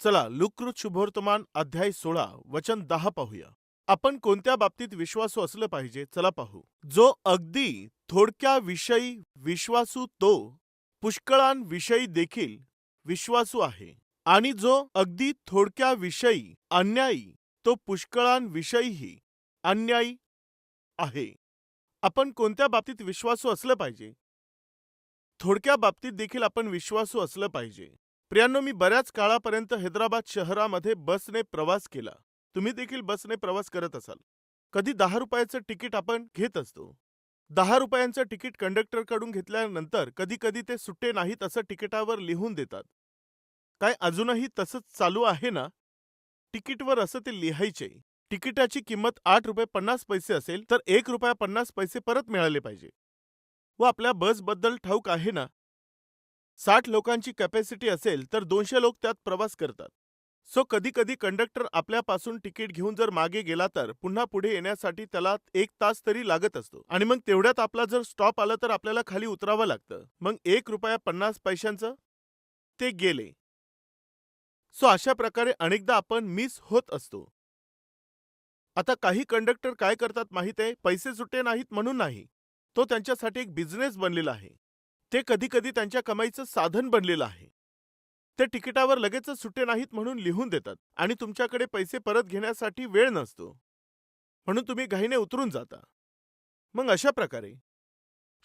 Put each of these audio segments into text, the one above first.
चला लुकृत शुभवर्तमान अध्याय 16 वचन 10 पाहूया. आपण कोणत्या बाबतीत विश्वासू असलं पाहिजे चला पाहू. जो अगदी थोडक्या विषयी विश्वासू तो पुष्कळांविषयी देखील विश्वासू आहे, आणि जो अगदी थोडक्या विषयी अन्यायी तो पुष्कळांविषयीही अन्यायी आहे. आपण कोणत्या बाबतीत विश्वासू असलं पाहिजे? थोडक्या बाबतीत देखील आपण विश्वासू असलं पाहिजे. प्रियांनो, मी बऱ्याच काळापर्यंत हैदराबाद शहरामध्ये बसने प्रवास केला. तुम्ही देखील बसने प्रवास करत असाल. कधी 10 रुपयाचं तिकीट आपण घेत असतो. 10 रुपयांचं तिकीट कंडक्टरकडून घेतल्यानंतर कधी कधी ते सुट्टे नाहीत असं तिकिटावर लिहून देतात. काय अजूनही तसंच चालू आहे ना? तिकीटवर असं ते लिहायचे, तिकिटाची किंमत 8.50 रुपये असेल तर 1.50 रुपये परत मिळाले पाहिजे. व आपल्या बसबद्दल ठाऊक आहे ना, 60 लोकांची कॅपॅसिटी असेल तर 200 लोक त्यात प्रवास करतात. सो कधी कधी कंडक्टर आपल्यापासून तिकीट घेऊन जर मागे गेला तर पुन्हा पुढे येण्यासाठी त्याला 1 तास तरी लागत असतो, आणि मग तेवढ्यात आपला जर स्टॉप आला तर आपल्याला खाली उतरावं लागतं. मग 1.50 रुपये ते गेले. सो अशा प्रकारे अनेकदा आपण मिस होत असतो. आता काही कंडक्टर काय करतात माहित आहे? पैसे सुट्टे नाहीत म्हणून नाही, तो त्यांच्यासाठी एक बिझनेस बनलेला आहे. ते कधी कधी त्यांच्या कमाईचं साधन बनलेलं आहे. ते तिकिटावर लगेचच सुट्टे नाहीत म्हणून लिहून देतात, आणि तुमच्याकडे पैसे परत घेण्यासाठी वेळ नसतो, म्हणून तुम्ही घाईने उतरून जाता. मग अशा प्रकारे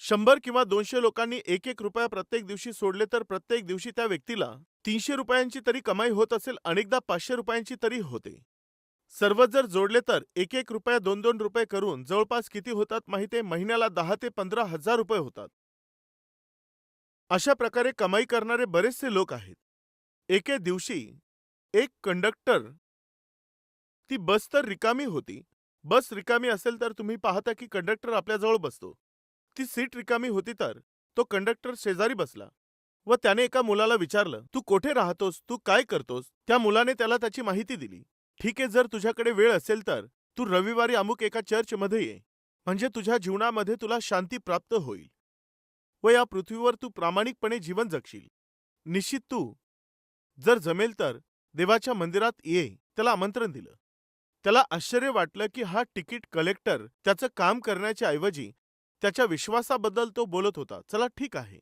100 किंवा 200 लोकांनी 1-1 रुपया प्रत्येक दिवशी सोडले तर प्रत्येक दिवशी त्या व्यक्तीला 300 रुपयांची तरी कमाई होत असेल, अनेकदा 500 रुपयांची तरी होते. सर्व जर जोडले तर 1-1 रुपया 2-2 रुपये करून जवळपास किती होतात माहिती? महिन्याला 10 ते 15 हजार रुपये होतात. अशा प्रकारे कमाई करणारे बरेचसे लोक आहेत. एके दिवशी एक कंडक्टर, ती बस तर रिकामी होती. बस रिकामी असेल तर तुम्ही पाहता की कंडक्टर आपल्याजवळ बसतो. ती सीट रिकामी होती तर तो कंडक्टर शेजारी बसला व त्याने एका मुलाला विचारलं, तू कोठे राहतोस, तू काय करतोस? त्या मुलाने त्याला त्याची माहिती दिली. ठीक आहे, जर तुझ्याकडे वेळ असेल तर तू रविवारी अमुक एका चर्चमध्ये ये, म्हणजे तुझ्या जीवनामध्ये तुला शांती प्राप्त होईल व या पृथ्वीवर तू प्रामाणिकपणे जीवन जगशील. निश्चित तू जर जमेल तर देवाच्या मंदिरात ये. त्याला आमंत्रण दिलं. त्याला आश्चर्य वाटलं की हा तिकीट कलेक्टर त्याचं काम करण्याच्या ऐवजी त्याच्या विश्वासाबद्दल तो बोलत होता. चला ठीक आहे.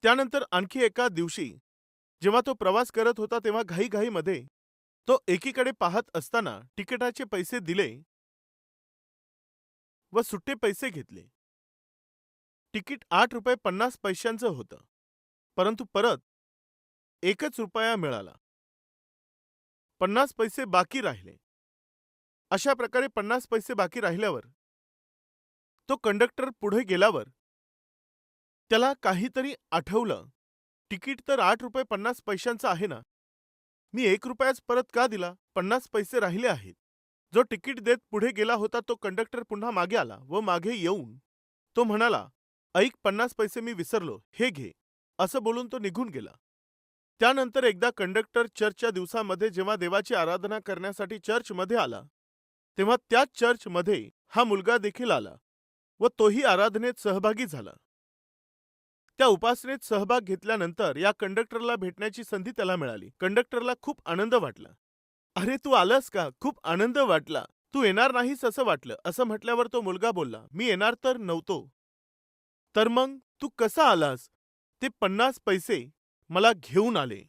त्यानंतर आणखी एका दिवशी जेव्हा तो प्रवास करत होता तेव्हा घाईघाईमध्ये तो एकीकडे पाहत असताना तिकिटाचे पैसे दिले व सुट्टे पैसे घेतले. तिकीट 8.50 रुपये होतं, परंतु परत 1 रुपया मिळाला. 50 पैसे बाकी राहिले. अशा प्रकारे 50 पैसे बाकी राहिल्यावर तो कंडक्टर पुढे गेल्यावर त्याला काहीतरी आठवलं. तिकीट तर 8.50 रुपये आहे ना, मी 1 रुपयाच परत का दिला? 50 पैसे राहिले आहेत. जो तिकीट देत पुढे गेला होता तो कंडक्टर पुन्हा मागे आला व मागे येऊन तो म्हणाला, ऐक, 50 पैसे मी विसरलो, हे घे, असं बोलून तो निघून गेला. त्यानंतर एकदा कंडक्टर चर्चच्या दिवसामध्ये जेव्हा देवाची आराधना करण्यासाठी चर्चमध्ये आला तेव्हा त्याच चर्चमध्ये हा मुलगा देखील आला व तोही आराधनेत सहभागी झाला. त्या उपासनेत सहभाग घेतल्यानंतर या कंडक्टरला भेटण्याची संधी त्याला मिळाली. कंडक्टरला खूप आनंद वाटला. अरे, तू आलास का? खूप आनंद वाटला. तू येणार नाहीस असं वाटलं. असं म्हटल्यावर तो मुलगा बोलला, मी येणार तर नव्हतो. तर मग तू कसा आलास? ते 50 पैसे मला घेऊन आले.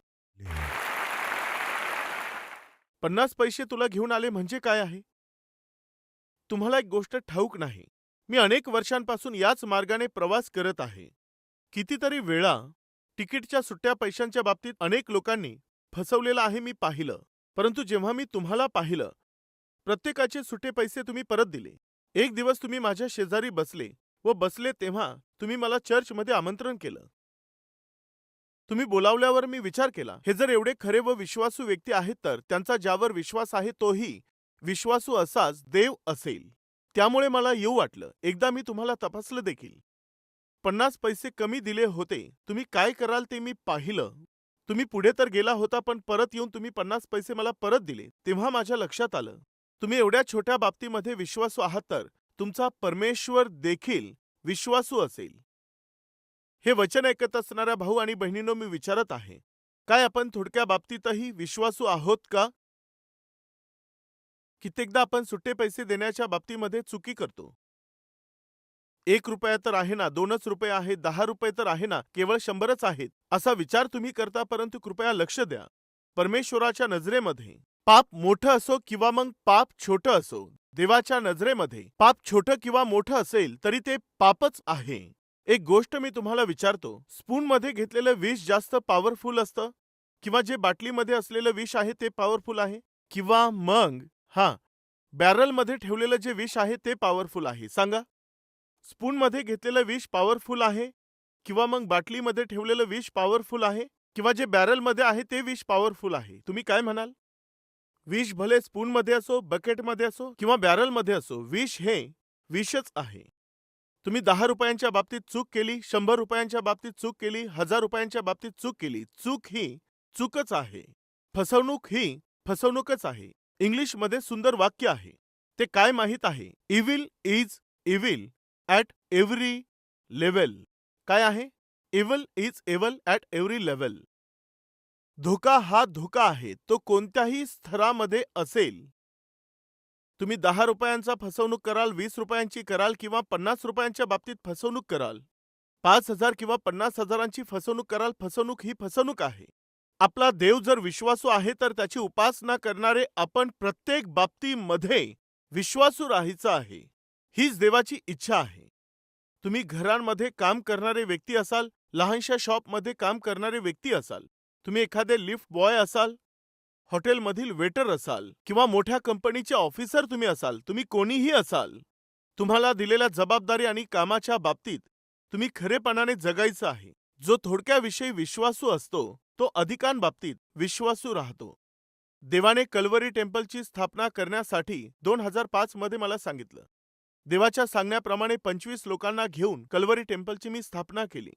50 पैसे तुला घेऊन आले म्हणजे काय आहे? तुम्हाला एक गोष्ट ठाऊक नाही. मी अनेक वर्षांपासून याच मार्गाने प्रवास करत आहे. कितीतरी वेळा तिकीटच्या सुट्ट्या पैशांच्या बाबतीत अनेक लोकांनी फसवलेलं आहे मी पाहिलं. परंतु जेव्हा मी तुम्हाला पाहिलं, प्रत्येकाचे सुट्टे पैसे तुम्ही परत दिले. एक दिवस तुम्ही माझ्या शेजारी बसले तेव्हा तुम्ही मला चर्चमध्ये आमंत्रण केलं. तुम्ही बोलावल्यावर मी विचार केला, हे जर एवढे खरे व विश्वासू व्यक्ती आहेत तर त्यांचा ज्यावर विश्वास आहे तोही विश्वासू असाच देव असेल. त्यामुळे मला येऊ वाटलं. एकदा मी तुम्हाला तपासलं देखील. 50 पैसे कमी दिले होते. तुम्ही काय कराल ते मी पाहिलं. तुम्ही पुढे तर गेला होता, पण परत येऊन तुम्ही 50 पैसे मला परत दिले. तेव्हा माझ्या लक्षात आलं, तुम्ही एवढ्या छोट्या बाबतीमध्ये विश्वासू आहात तर तुमचा परमेश्वर देखील विश्वासू असेल. हे वचन ऐकत असणाऱ्या भाऊ आणि बहिणींनो, मी विचारत आहे, काय आपण थोडक्या बाबतीतही विश्वासू आहोत का? कित्येकदा आपण सुट्टे पैसे देण्याच्या बाबतीमध्ये चुकी करतो. 1 रुपया तर आहे ना, 2च रुपये आहेत, 10 रुपये तर आहे ना, केवळ 100च आहेत, असा विचार तुम्ही करता. परंतु कृपया लक्ष द्या, परमेश्वराच्या नजरेमध्ये पाप मोठं असो किंवा मग पाप छोटं असो, देवाच्या नजरेमध्ये पाप छोटं किंवा मोठं असेल तरी ते पापच आहे. एक गोष्ट मी तुम्हाला विचारतो, स्पूनमध्ये घेतलेलं विष जास्त पॉवरफुल असतं किंवा जे बाटलीमध्ये असलेलं विष आहे ते पॉवरफुल आहे? किंवा मग हां, बॅरलमध्ये ठेवलेलं जे विष आहे ते पॉवरफुल आहे? सांगा. स्पूनमध्ये घेतलेलं विष पॉवरफुल आहे किंवा मग बाटलीमध्ये ठेवलेलं विष पॉवरफुल आहे किंवा जे बॅरलमध्ये आहे ते विष पॉवरफुल आहे? तुम्ही काय म्हणाल? विष भले स्पूनमध्ये असो, बकेटमध्ये असो किंवा बॅरलमध्ये असो, विष हे विषच आहे. तुम्ही 10 रुपयांच्या बाबतीत चूक केली, 100 रुपयांच्या बाबतीत चूक केली, 1000 रुपयांच्या बाबतीत चूक केली, चूक ही चूकच आहे. फसवणूक ही फसवणूकच आहे. इंग्लिशमध्ये सुंदर वाक्य आहे. ते काय माहीत आहे? Evil is evil at every level. काय आहे? Evil is evil at every level. धोका हा धोका आहे, तो कोणत्याही स्तरामध्ये असेल. तुम्ही 10 रुपयांचा फसवणूक कराल, 20 रुपयांची कराल किंवा 50 रुपयांच्या बाबतीत फसवणूक कराल, 5,000 किंवा 50,000ची फसवणूक कराल, फसवणूक ही फसवणूक आहे. आपला देव जर विश्वासू आहे तर त्याची उपासना करणारे आपण प्रत्येक बाबतीमध्ये विश्वासू राहायचं आहे. हीच देवाची इच्छा आहे. तुम्ही घरांमध्ये काम करणारे व्यक्ती असाल, लहानशा शॉपमध्ये काम करणारे व्यक्ती असाल, तुम्ही एखादे लिफ्ट बॉय असाल, हॉटेलमधील वेटर असाल किंवा मोठ्या कंपनीचे ऑफिसर तुम्ही असाल, तुम्ही कोणीही असाल, तुम्हाला दिलेल्या जबाबदारी आणि कामाच्या बाबतीत तुम्ही खरेपणाने जगायचं आहे. जो थोडक्याविषयी विश्वासू असतो तो अधिकांबाबतीत विश्वासू राहतो. देवाने कल्वरी टेम्पलची स्थापना करण्यासाठी 2005 मध्ये मला सांगितलं. देवाच्या सांगण्याप्रमाणे 25 लोकांना घेऊन कल्वरी टेम्पलची मी स्थापना केली.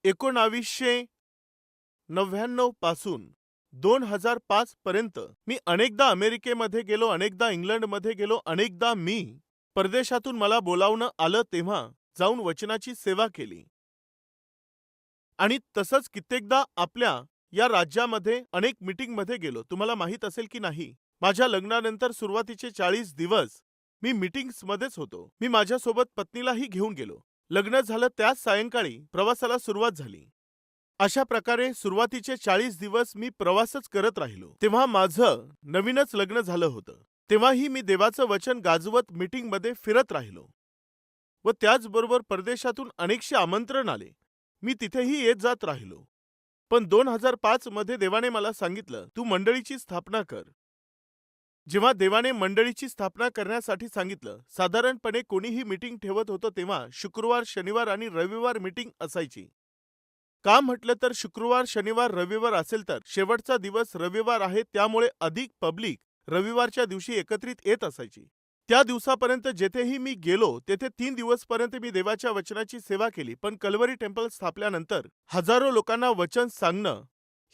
1999 पासून 2005 पर्यंत मी अनेकदा अमेरिकेमध्ये गेलो, अनेकदा इंग्लंडमध्ये गेलो, अनेकदा मी परदेशातून मला बोलावणं आलं तेव्हा जाऊन वचनाची सेवा केली. आणि तसंच कित्येकदा आपल्या या राज्यामध्ये अनेक मीटिंगमध्ये गेलो. तुम्हाला माहीत असेल की नाही, माझ्या लग्नानंतर सुरुवातीचे 40 दिवस मी मीटिंग्समध्येच होतो. मी माझ्यासोबत पत्नीलाही घेऊन गेलो. लग्न झालं त्याच सायंकाळी प्रवासाला सुरुवात झाली. अशा प्रकारे सुरुवातीचे 40 दिवस मी प्रवासच करत राहिलो. तेव्हा माझं नवीनच लग्न झालं होतं. तेव्हाही मी देवाचं वचन गाजवत मीटिंगमध्ये फिरत राहिलो व त्याचबरोबर परदेशातून अनेकशे आमंत्रण आले. मी तिथेही येत जात राहिलो. पण 2005 मध्ये देवाने मला सांगितलं, तू मंडळीची स्थापना कर. जेव्हा देवाने मंडळीची स्थापना करण्यासाठी सांगितलं, साधारणपणे कोणीही मीटिंग ठेवत होतं तेव्हा शुक्रवार, शनिवार आणि रविवार मीटिंग असायची. का म्हटलं तर शुक्रवार, शनिवार, रविवार असेल तर शेवटचा दिवस रविवार आहे, त्यामुळे अधिक पब्लिक रविवारच्या दिवशी एकत्रित येत असायची. त्या दिवसापर्यंत जेथेही मी गेलो तेथे 3 दिवसपर्यंत मी देवाच्या वचनाची सेवा केली. पण कल्वरी टेम्पल स्थापल्यानंतर हजारो लोकांना वचन सांगणं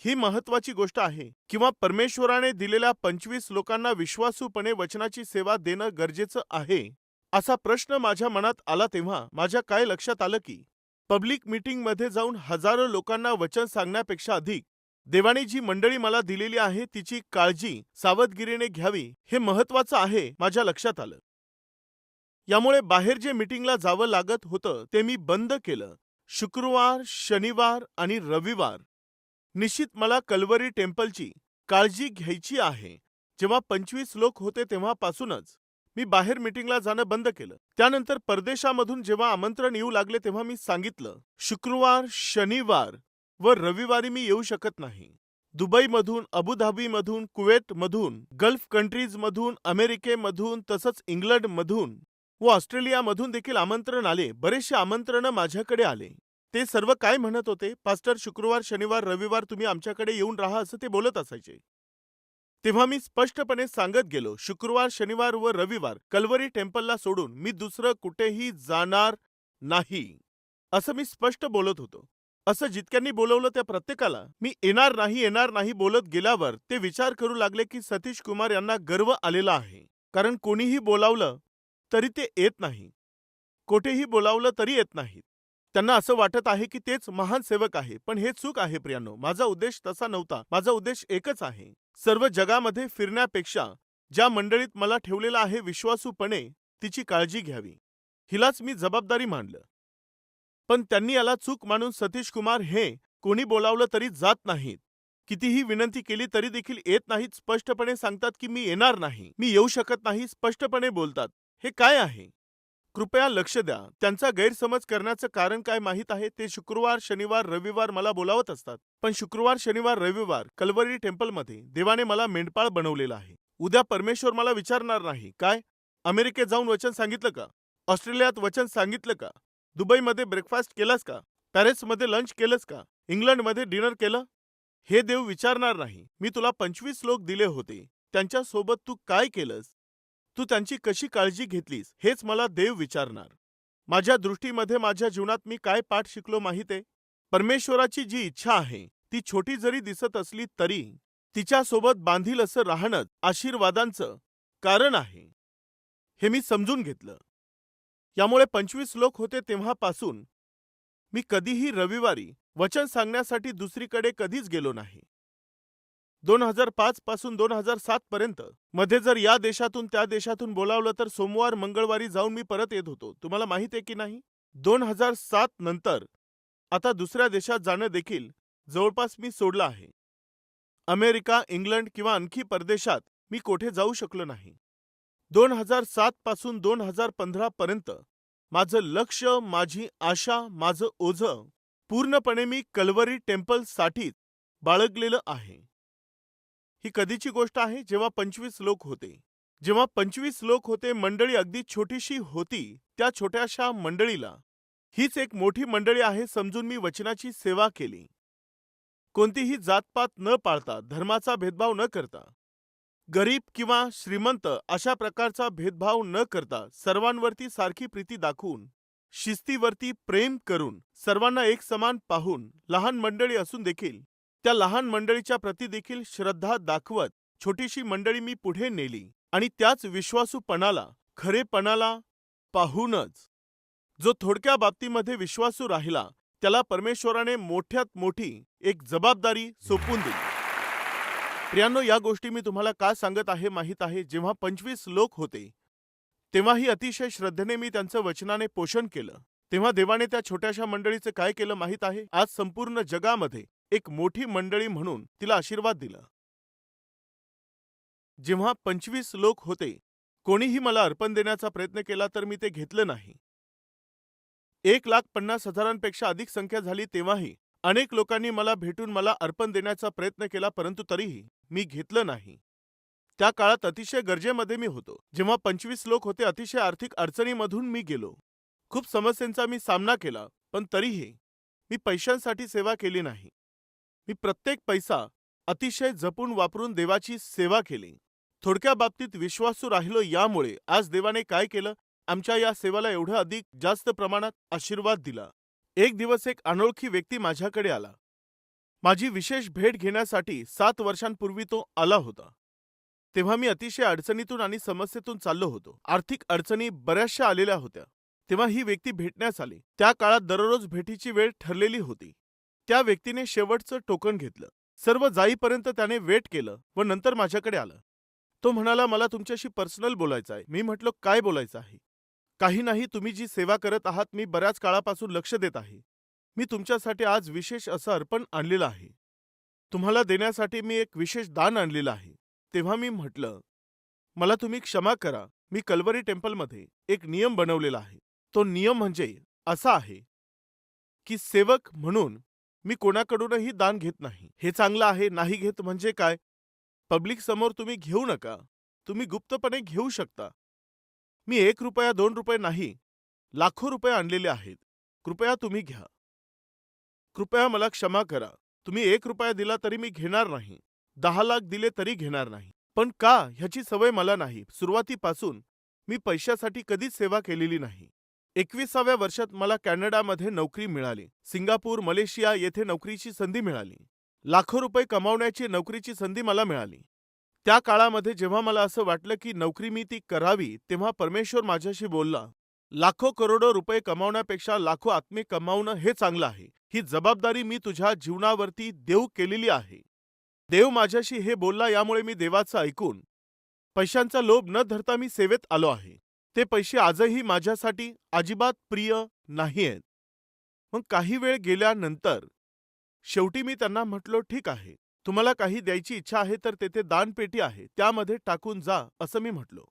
ही महत्वाची गोष्ट आहे किंवा परमेश्वराने दिलेल्या 25 लोकांना विश्वासूपणे वचनाची सेवा देणं गरजेचं आहे, असा प्रश्न माझ्या मनात आला. तेव्हा माझ्या काय लक्षात आलं की पब्लिक मीटिंगमध्ये जाऊन हजारो लोकांना वचन सांगण्यापेक्षा अधिक देवाने जी मंडळी मला दिलेली आहे तिची काळजी सावधगिरीने घ्यावी हे महत्वाचं आहे माझ्या लक्षात आलं. यामुळे बाहेर जे मीटिंगला जावं लागत होतं ते मी बंद केलं. शुक्रवार, शनिवार आणि रविवार निश्चित मला कल्वरी टेम्पलची काळजी घ्यायची आहे. जेव्हा 25 लोक होते तेव्हापासूनच मी बाहेर मीटिंगला जाणं बंद केलं. त्यानंतर परदेशामधून जेव्हा आमंत्रण येऊ लागले तेव्हा मी सांगितलं, शुक्रवार, शनिवार व रविवारी मी येऊ शकत नाही. दुबईमधून, अबुधाबीमधून, कुवेतमधून, गल्फ कंट्रीजमधून, अमेरिकेमधून, तसंच इंग्लंडमधून व ऑस्ट्रेलियामधून देखील आमंत्रण आले. बरेचसे आमंत्रणं माझ्याकडे आले. ते सर्व काय म्हणत होते, पास्टर शुक्रवार, शनिवार, रविवार तुम्ही आमच्याकडे येऊन राहा असं ते बोलत असायचे. तेव्हा मी स्पष्टपणे सांगत गेलो, शुक्रवार, शनिवार व रविवार कल्वरी टेम्पलला सोडून मी दुसरं कुठेही जाणार नाही, असं मी स्पष्ट बोलत होतो. असं जितक्यांनी बोलवलं त्या प्रत्येकाला मी येणार नाही बोलत गेल्यावर ते विचार करू लागले की सतीश कुमार यांना गर्व आलेला आहे, कारण कोणीही बोलावलं तरी ते येत नाही, कोठेही बोलावलं तरी येत नाहीत. त्यांना असं वाटत आहे की तेच महान सेवक आहे, पण हे चूक आहे प्रियांनो. माझा उद्देश तसा नव्हता. माझा उद्देश एकच आहे. सर्व जगामध्ये फिरण्यापेक्षा ज्या मंडळीत मला ठेवलेलं आहे विश्वासूपणे, तिची काळजी घ्यावी. हिलाच मी जबाबदारी मानलं. पण त्यांनी याला चूक मानून सतीश कुमार हे कोणी बोलावलं तरी जात नाहीत. कितीही विनंती केली तरी देखील येत नाहीत. स्पष्टपणे सांगतात की मी येणार नाही, मी येऊ शकत नाही, स्पष्टपणे बोलतात. हे काय आहे? कृपया लक्ष द्या. त्यांचा गैरसमज करण्याचं कारण काय माहीत आहे? ते शुक्रवार, शनिवार, रविवार मला बोलावत असतात. पण शुक्रवार, शनिवार, रविवार कल्वरी टेम्पलमध्ये देवाने मला मेंढपाळ बनवलेलं आहे. उद्या परमेश्वर मला विचारणार नाही, काय? अमेरिकेत जाऊन वचन सांगितलं का? ऑस्ट्रेलियात वचन सांगितलं का? दुबईमध्ये ब्रेकफास्ट केलास का? पॅरिसमध्ये लंच केलंस का? इंग्लंडमध्ये डिनर केलं? हे देव विचारणार नाही. मी तुला 25 लोक दिले होते. त्यांच्यासोबत तू काय केलंस? तू त्यांची कशी काळजी घेतलीस हेच मला देव विचारणार. माझ्या दृष्टीमध्ये माझ्या जीवनात मी काय पाठ शिकलो माहित आहे? परमेश्वराची जी इच्छा आहे ती छोटी जरी दिसत असली तरी तिच्यासोबत बांधील असं राहणंच आशीर्वादांचं कारण आहे, हे मी समजून घेतलं. यामुळे 25 लोक होते तेव्हापासून मी कधीही रविवारी वचन सांगण्यासाठी दुसरीकडे कधीच गेलो नाही. 2005 पासून 2007 पर्यंत मध्ये जर या देशातून त्या देशातून बोलावलं तर सोमवार मंगळवारी जाऊन मी परत येत होतो. तुम्हाला माहित आहे की नाही? 2007 नंतर आता दुसऱ्या देशात जाणं देखील जवळपास मी सोडलं आहे. अमेरिका, इंग्लंड किंवा आणखी परदेशात मी कोठे जाऊ शकलो नाही. 2007 पासून 2015 पर्यंत माझं लक्ष, माझी आशा, माझं ओझं पूर्णपणे मी कल्वरी टेम्पलसाठीच बाळगलेलं आहे. ही कधीची गोष्ट आहे? जेव्हा 25 लोक होते. जेव्हा 25 लोक होते, मंडळी अगदी छोटीशी होती. त्या छोट्याशा मंडळीला हीच एक मोठी मंडळी आहे समजून मी वचनाची सेवा केली. कोणतीही जातपात न पाळता, धर्माचा भेदभाव न करता, गरीब किंवा श्रीमंत अशा प्रकारचा भेदभाव न करता, सर्वांवरती सारखी प्रीती दाखवून, शिस्तीवरती प्रेम करून, सर्वांना एक समान पाहून, लहान मंडळी असून देखील त्या लहान मंडळीच्या प्रती देखील श्रद्धा दाखवत छोटीशी मंडळी मी पुढे नेली. आणि त्याच विश्वासूपणाला, खरेपणाला पाहूनच जो थोडक्या बाबतीमध्ये विश्वासू राहिला त्याला परमेश्वराने मोठ्यात मोठी एक जबाबदारी सोपवून दिली. प्रियांनो, या गोष्टी मी तुम्हाला का सांगत आहे माहीत आहे? जेव्हा 25 लोक होते तेव्हाही अतिशय श्रद्धेने मी त्यांचं वचनाने पोषण केलं. तेव्हा देवाने त्या छोट्याशा मंडळीचं काय केलं माहीत आहे? आज संपूर्ण जगामध्ये एक मोठी मंडळी म्हणून तिला आशीर्वाद दिला. जेव्हा 25 लोक होते, कोणीही मला अर्पण देण्याचा प्रयत्न केला तर मी ते घेतलं नाही. 1,50,000पेक्षा अधिक संख्या झाली तेव्हाही अनेक लोकांनी मला भेटून मला अर्पण देण्याचा प्रयत्न केला, परंतु तरीही मी घेतलं नाही. त्या काळात अतिशय गरजेमध्ये मी होतो. जेव्हा 25 लोक होते, अतिशय आर्थिक अडचणीमधून मी गेलो. खूप समस्यांचा मी सामना केला, पण तरीही मी पैशांसाठी सेवा केली नाही. मी प्रत्येक पैसा अतिशय जपून वापरून देवाची सेवा केली. थोडक्या बाबतीत विश्वासू राहिलो. यामुळे आज देवाने काय केलं? आमच्या या सेवेला एवढं अधिक जास्त प्रमाणात आशीर्वाद दिला. एक दिवस एक अनोळखी व्यक्ती माझ्याकडे आला. माझी विशेष भेट घेण्यासाठी 7 वर्षांपूर्वी तो आला होता. तेव्हा मी अतिशय अडचणीतून आणि समस्येतून चाललो होतो. आर्थिक अडचणी बऱ्याचशा आलेल्या होत्या. तेव्हा ही व्यक्ती भेटण्यास आली. त्या काळात दररोज भेटीची वेळ ठरलेली होती. त्या व्यक्तीने शेवटचं टोकन घेतलं. सर्व जाईपर्यंत त्याने वेट केलं व नंतर माझ्याकडे आलं. तो म्हणाला, मला तुमच्याशी पर्सनल बोलायचं आहे. मी म्हटलं, काय बोलायचं आहे? काही नाही, तुम्ही जी सेवा करत आहात मी बऱ्याच काळापासून लक्ष देत आहे. मी तुमच्यासाठी आज विशेष असं अर्पण आणलेलं आहे. तुम्हाला देण्यासाठी मी एक विशेष दान आणलेलं आहे. तेव्हा मी म्हटलं, मला तुम्ही क्षमा करा. मी कल्वरी टेम्पलमध्ये एक नियम बनवलेला आहे. तो नियम म्हणजे असा आहे की सेवक म्हणून मी कोणाकडूनही दान घेत नाही. हे चांगलं आहे. नाही घेत म्हणजे काय? पब्लिक समोर तुम्ही घेऊ नका. तुम्ही गुप्तपणे घेऊ शकता. मी 1 रुपया 2 रुपये नाही, लाखो रुपये आणलेले आहेत. कृपया तुम्ही घ्या. कृपया मला क्षमा करा. तुम्ही 1 रुपया दिला तरी मी घेणार नाही. 10 लाख दिले तरी घेणार नाही. पण का? ह्याची सवय मला नाही. सुरुवातीपासून मी पैशासाठी कधीच सेवा केलेली नाही. 21व्या वर्षात मला कॅनडामध्ये नोकरी मिळाली. सिंगापूर, मलेशिया येथे नोकरीची संधी मिळाली. लाखो रुपये कमावण्याची नोकरीची संधी मला मिळाली. त्या काळामध्ये जेव्हा मला असं वाटलं की नोकरी मी ती करावी, तेव्हा परमेश्वर माझ्याशी बोलला. लाखो करोडो रुपये कमावण्यापेक्षा लाखो आत्मे कमावणं हे चांगलं आहे. ही जबाबदारी मी तुझ्या जीवनावरती देव केलेली आहे. देव माझ्याशी हे बोलला, यामुळे मी देवाचं ऐकून पैशांचा लोभ न धरता मी सेवेत आलो आहे. ते पैसे आजही माझ्यासाठी अजिबात प्रिय नाहीयेत. मग काही वेळ गेल्यानंतर शेवटी मी त्यांना म्हटलो, ठीक आहे, तुम्हाला काही द्यायची इच्छा आहे तर तेथे दानपेटी आहे, त्यामध्ये टाकून जा, असं मी म्हटलो.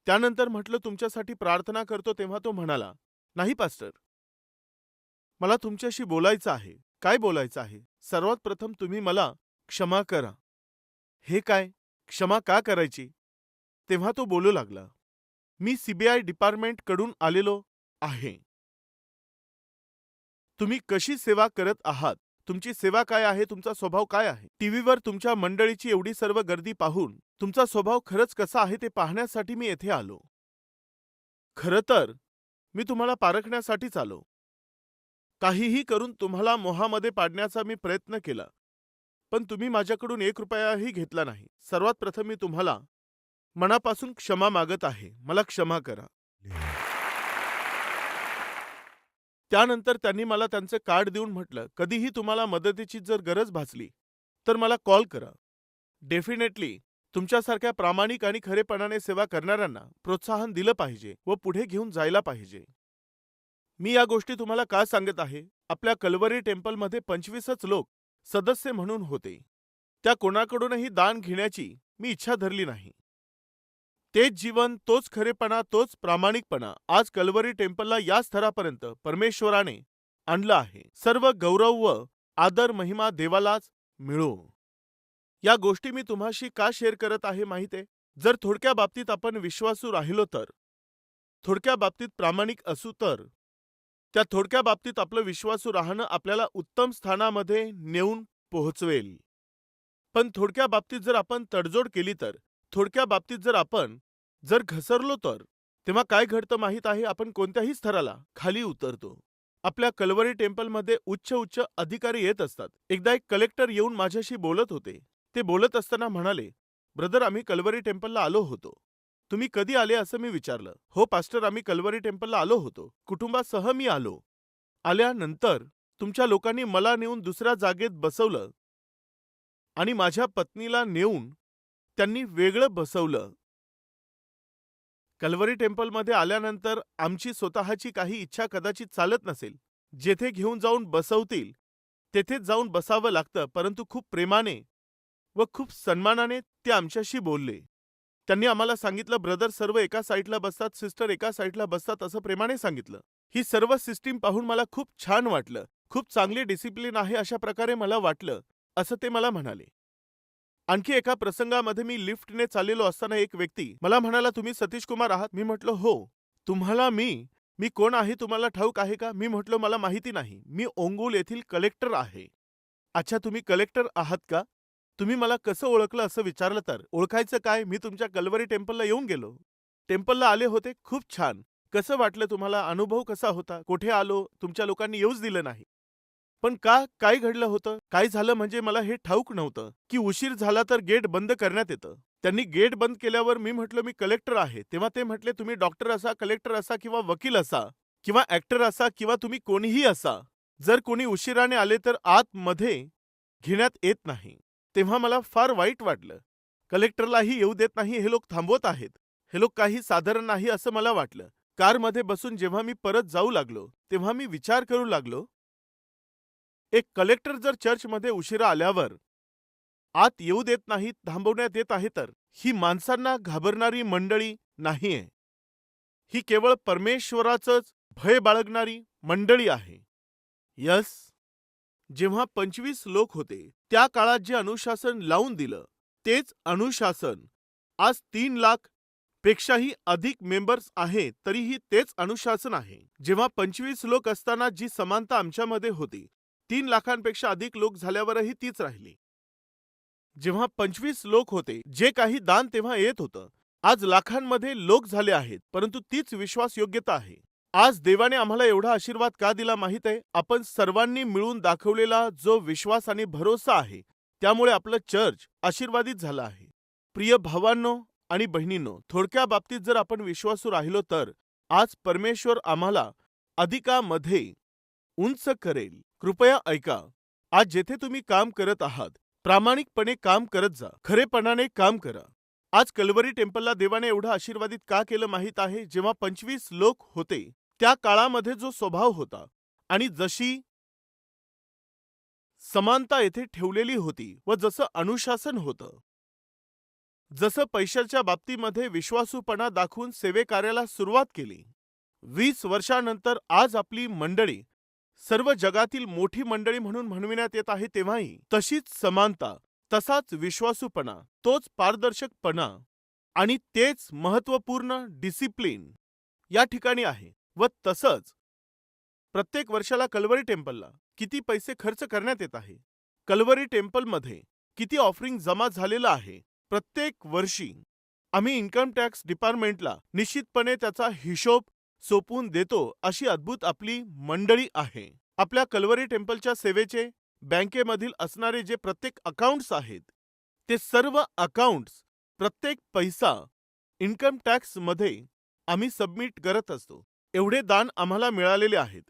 त्यानंतर म्हटलं, तुमच्यासाठी प्रार्थना करतो. तेव्हा तो म्हणाला, नाही पास्टर, मला तुमच्याशी बोलायचं आहे. काय बोलायचं आहे? सर्वात प्रथम तुम्ही मला क्षमा करा. हे काय? क्षमा का करायची? तेव्हा तो बोलू लागला, मी सीबीआय डिपार्टमेंट कडून आलेलो आहे. तुम्ही कशी सेवा करत आहात? तुमची सेवा काय आहे? तुमचा स्वभाव काय आहे? टीव्हीवर तुमच्या मंडळीची एवढी सर्व गर्दी पाहून तुमचा स्वभाव खरंच कसा आहे ते पाहण्यासाठी मी येथे आलो. खरं तर मी तुम्हाला पारखण्यासाठीच आलो. काहीही करून तुम्हाला मोहामध्ये पाडण्याचा मी प्रयत्न केला, पण तुम्ही माझ्याकडून 1 रुपयाही घेतला नाही. सर्वात प्रथम मी तुम्हाला मनापासून क्षमा मागत आहे. मला क्षमा करा. त्यानंतर त्यांनी मला त्यांचे कार्ड देऊन म्हटलं, कधीही तुम्हाला मदतीची जर गरज भासली तर मला कॉल करा. डेफिनेटली तुमच्यासारख्या प्रामाणिक आणि खरेपणाने सेवा करणाऱ्यांना प्रोत्साहन दिलं पाहिजे व पुढे घेऊन जायला पाहिजे. मी या गोष्टी तुम्हाला का सांगत आहे? आपल्या कल्वरी टेम्पलमध्ये 25च लोक सदस्य म्हणून होते. त्या कोणाकडूनही दान घेण्याची मी इच्छा धरली नाही. तेच जीवन, तोच खरेपणा, तोच प्रामाणिकपणा आज कल्वरी टेम्पलला या स्तरापर्यंत परमेश्वराने आणलं आहे. सर्व गौरव व आदर महिमा देवालाच मिळो. या गोष्टी मी तुम्हाशी का शेअर करत आहे माहिती आहे? जर थोडक्या बाबतीत आपण विश्वासू राहिलो तर, थोडक्या बाबतीत प्रामाणिक असू तर, त्या थोडक्या बाबतीत आपलं विश्वासू राहणं आपल्याला उत्तम स्थानामध्ये नेऊन पोहोचवेल. पण थोडक्या बाबतीत जर आपण तडजोड केली तर, थोडक्या बाबतीत जर आपण घसरलो तर, तेव्हा काय घडतं माहीत आहे? आपण कोणत्याही स्तराला खाली उतरतो. आपल्या कल्वरी टेम्पलमध्ये उच्च उच्च अधिकारी येत असतात. एकदा एक कलेक्टर येऊन माझ्याशी बोलत होते. ते बोलत असताना म्हणाले, ब्रदर, आम्ही कल्वरी टेम्पलला आलो होतो. तुम्ही कधी आले असं मी विचारलं. हो पास्टर, आम्ही कल्वरी टेम्पलला आलो होतो. कुटुंबासह मी आलो. आल्यानंतर तुमच्या लोकांनी मला नेऊन दुसऱ्या जागेत बसवलं आणि माझ्या पत्नीला नेऊन त्यांनी वेगळं बसवलं. कल्वरी टेम्पलमध्ये आल्यानंतर आमची स्वतःची काही इच्छा कदाचित चालत नसेल. जेथे घेऊन जाऊन बसवतील तेथेच जाऊन बसावं लागतं, परंतु खूप प्रेमाने व खूप सन्मानाने ते आमच्याशी बोलले. त्यांनी आम्हाला सांगितलं, ब्रदर सर्व एका साईडला बसतात, सिस्टर एका साईडला बसतात, असं प्रेमाने सांगितलं. ही सर्व सिस्टीम पाहून मला खूप छान वाटलं. खूप चांगली डिसिप्लिन आहे अशा प्रकारे मला वाटलं, असं ते मला म्हणाले. आणखी एका प्रसंगामध्ये मी लिफ्टने चाललेलो असताना एक व्यक्ती मला म्हणाला, तुम्ही सतीश कुमार आहात? मी म्हटलं, हो. तुम्हाला मी कोण आहे तुम्हाला ठाऊक आहे का? मी म्हटलो, मला माहिती नाही. मी ओंगोल येथील कलेक्टर आहे. अच्छा, तुम्ही कलेक्टर आहात का? तुम्ही मला कसं ओळखलं असं विचारलं तर, ओळखायचं काय, मी तुमच्या कल्वरी टेम्पलला येऊन गेलो. टेम्पलला आले होते, खूप छान. कसं वाटलं तुम्हाला? अनुभव कसा होता? कुठे आलो? तुमच्या लोकांनी येऊच दिलं नाही. पण का? काय घडलं होतं? काय झालं म्हणजे मला हे ठाऊक नव्हतं की उशीर झाला तर गेट बंद करण्यात येतं. त्यांनी गेट बंद केल्यावर मी म्हटलं, मी कलेक्टर आहे. तेव्हा ते म्हटले, तुम्ही डॉक्टर असा, कलेक्टर असा किंवा वकील असा किंवा ऍक्टर असा किंवा तुम्ही कोणीही असा, जर कोणी उशिराने आले तर आतमध्ये घेण्यात येत नाही. तेव्हा मला फार वाईट वाटलं. कलेक्टरलाही येऊ देत नाही, हे लोक थांबवत आहेत. हे लोक काही साधारण नाही असं मला वाटलं. कारमध्ये बसून जेव्हा मी परत जाऊ लागलो तेव्हा मी विचार करू लागलो, एक कलेक्टर जर चर्चमध्ये उशिरा आल्यावर आत येऊ देत नाही, थांबवण्यात येत आहे, तर ही माणसांना घाबरणारी मंडळी नाहीये. ही केवळ परमेश्वराचंच भय बाळगणारी मंडळी आहे. यस, जेव्हा 25 लोक होते त्या काळात जे अनुशासन लावून दिलं, तेच अनुशासन आज 3 लाख पेक्षाही अधिक मेंबर्स आहे तरीही तेच अनुशासन आहे. जेव्हा 25 लोक असताना जी समानता आमच्यामध्ये होती, 3 लाखांपेक्षा अधिक लोक झाल्यावरही तीच राहिली. जेव्हा 25 लोक होते, जे काही दान तेव्हा येत होतं, आज लाखांमध्ये लोक झाले आहेत, परंतु तीच विश्वासयोग्यता आहे. आज देवाने आम्हाला एवढा आशीर्वाद का दिला माहित आहे? आपण सर्वांनी मिळून दाखवलेला जो विश्वास आणि भरोसा आहे, त्यामुळे आपलं चर्च आशीर्वादित झालं आहे. प्रिय भावांनो आणि बहिणींनो, थोडक्या बाबतीत जर आपण विश्वासू राहिलो तर आज परमेश्वर आम्हाला अधिकामध्ये उंच करेल. कृपया ऐका. आज जेथे तुम्ही काम करत आहात, प्रामाणिकपणे काम करत जा, खरेपणाने काम करा. आज कल्वरी टेम्पलला देवाने एवढं आशीर्वादित का केलं माहीत आहे? जेव्हा 25 लोक होते, त्या काळामध्ये जो स्वभाव होता आणि जशी समानता येथे ठेवलेली होती व जसं अनुशासन होतं, जसं पैशाच्या बाबतीमध्ये विश्वासूपणा दाखवून सेवेकार्याला सुरुवात केली, 20 वर्षानंतर आज आपली मंडळी सर्व जगातील मोठी मंडळी म्हणून म्हणविण्यात येत आहे. तेव्हाही तशीच समानता, तसाच विश्वासूपणा, तोच पारदर्शकपणा आणि तेच महत्त्वपूर्ण डिसिप्लिन या ठिकाणी आहे. व तसंच प्रत्येक वर्षाला कल्वरी टेम्पलला किती पैसे खर्च करण्यात येत आहे, कल्वरी टेम्पलमध्ये किती ऑफरिंग जमा झालेलं आहे. प्रत्येक वर्षी आम्ही इन्कम टॅक्स डिपार्टमेंटला निश्चितपणे त्याचा हिशोब सोपवून देतो. अशी अद्भुत आपली मंडळी आहे. आपल्या कल्वरी टेम्पलच्या सेवेचे बँकेमधील असणारे जे प्रत्येक अकाउंट्स आहेत, ते सर्व अकाउंट्स, प्रत्येक पैसा इन्कम टॅक्समध्ये आम्ही सबमिट करत असतो. एवढे दान आम्हाला मिळालेले आहेत,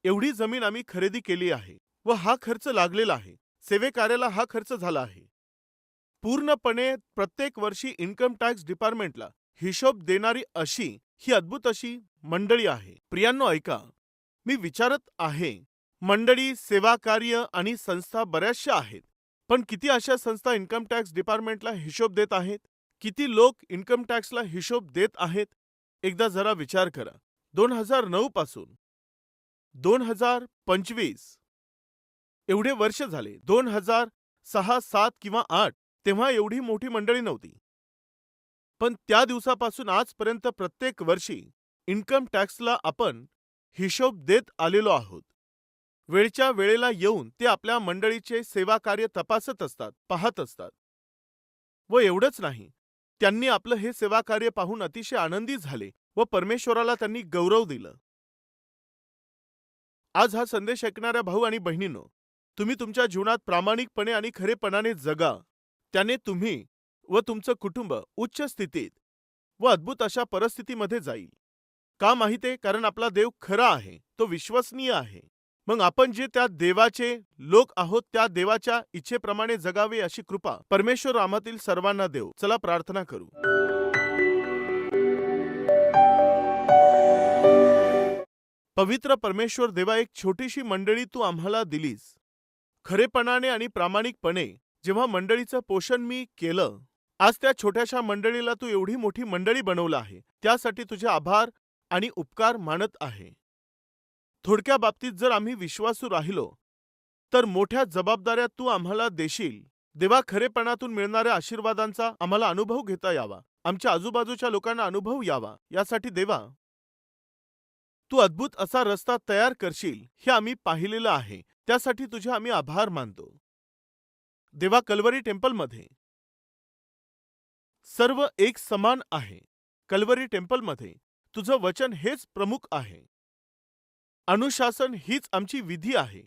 एवढी जमीन आम्ही खरेदी केली आहे व हा खर्च लागलेला आहे. सेवेकार्याला हा खर्च झाला आहे. पूर्णपणे प्रत्येक वर्षी इन्कम टॅक्स डिपार्टमेंटला हिशोब देणारी अशी ही अद्भुत अशी मंडळी आहे. प्रियांनो ऐका, मी विचारत आहे, मंडळी, सेवा कार्य आणि संस्था बऱ्याचशा आहेत, पण किती अशा संस्था इन्कम टॅक्स डिपार्टमेंटला हिशोब देत आहेत? किती लोक इन्कम टॅक्सला हिशोब देत आहेत? एकदा जरा विचार करा. 2009 पासून 2025 एवढे वर्ष झाले. 2006, 7 किंवा 8 तेव्हा एवढी मोठी मंडळी नव्हती, पण त्या दिवसापासून आजपर्यंत प्रत्येक वर्षी इन्कम टॅक्सला आपण हिशोब देत आलेलो आहोत. वेळच्या वेळेला येऊन ते आपल्या मंडळीचे सेवा कार्य तपासत असतात, पाहत असतात. व एवढंच नाही, त्यांनी आपलं हे सेवा कार्य पाहून अतिशय आनंदी झाले व परमेश्वराला त्यांनी गौरव दिलं. आज हा संदेश ऐकणाऱ्या भाऊ आणि बहिणींनो, तुम्ही तुमच्या जीवनात प्रामाणिकपणे आणि खरेपणाने जगा. त्याने तुम्ही व तुमचं कुटुंब उच्च स्थितीत व अद्भुत अशा परिस्थितीमध्ये जाईल. का माहितीये? कारण आपला देव खरा आहे, तो विश्वसनीय आहे. मग आपण जे त्या देवाचे लोक आहोत, त्या देवाच्या इच्छेप्रमाणे जगावे अशी कृपा परमेश्वर आम्हातील सर्वांना देव. चला प्रार्थना करू. पवित्र परमेश्वर देवा, एक छोटीशी मंडळी तू आम्हाला दिलीस. खरेपणाने आणि प्रामाणिकपणे जेव्हा मंडळीचं पोषण मी केलं, आज त्या छोट्याशा मंडळीला तू एवढी मोठी मंडळी बनवलं आहे. त्यासाठी तुझे आभार आणि उपकार मानत आहे. थोडक्या बाबतीत जर आम्ही विश्वासू राहिलो तर मोठ्या जबाबदाऱ्या तू आम्हाला देशील. देवा, खरेपणातून मिळणाऱ्या आशीर्वादांचा आम्हाला अनुभव घेता यावा, आमच्या आजूबाजूच्या लोकांना अनुभव यावा, यासाठी देवा तू अद्भुत असा रस्ता तयार करशील हे आम्ही पाहिलेलं आहे. त्यासाठी तुझे आम्ही आभार मानतो. देवा, कल्वरी टेम्पलमध्ये सर्व एक समान आहे. कल्वरी टेम्पलमध्ये तुझं वचन हेच प्रमुख आहे. अनुशासन हीच आमची विधी आहे.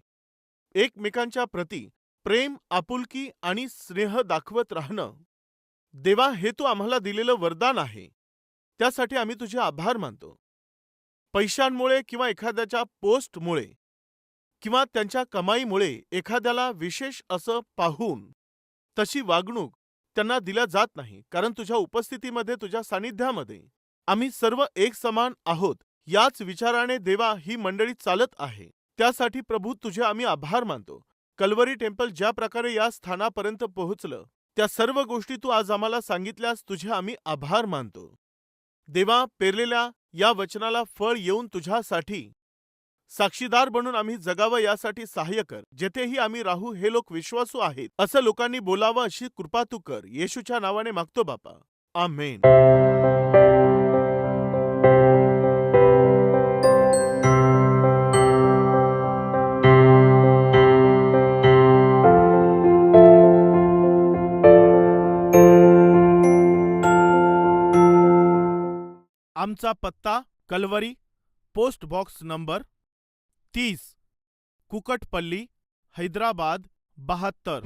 एकमेकांच्या प्रती प्रेम, आपुलकी आणि स्नेह दाखवत राहणं, देवा, हे तू आम्हाला दिलेलं वरदान आहे. त्यासाठी आम्ही तुझे आभार मानतो. पैशांमुळे किंवा एखाद्याच्या पोस्टमुळे किंवा त्यांच्या कमाईमुळे एखाद्याला विशेष असं पाहून तशी वागणूक त्यांना दिल्या जात नाही. कारण तुझ्या उपस्थितीमध्ये, तुझ्या सानिध्यामध्ये आम्ही सर्व एक समान आहोत. याच विचाराने देवा ही मंडळी चालत आहे. त्यासाठी प्रभू तुझे आम्ही आभार मानतो. कल्वरी टेम्पल ज्या प्रकारे या स्थानापर्यंत पोहोचलं, त्या सर्व गोष्टी तू आज आम्हाला सांगितल्यास तुझे आम्ही आभार मानतो. देवा, पेरलेल्या या वचनाला फळ येऊन तुझ्यासाठी साक्षीदार बनून आम्ही जगावं यासाठी सहाय्य कर. जेथेही आम्ही राहू हे लोक विश्वासू आहेत असं लोकांनी बोलावं अशी कृपा तू कर. येशूच्या नावाने मागतो बापा, आमेन. आमचा पत्ता Calvary, post box number 30, Kukatpally, Hyderabad 72.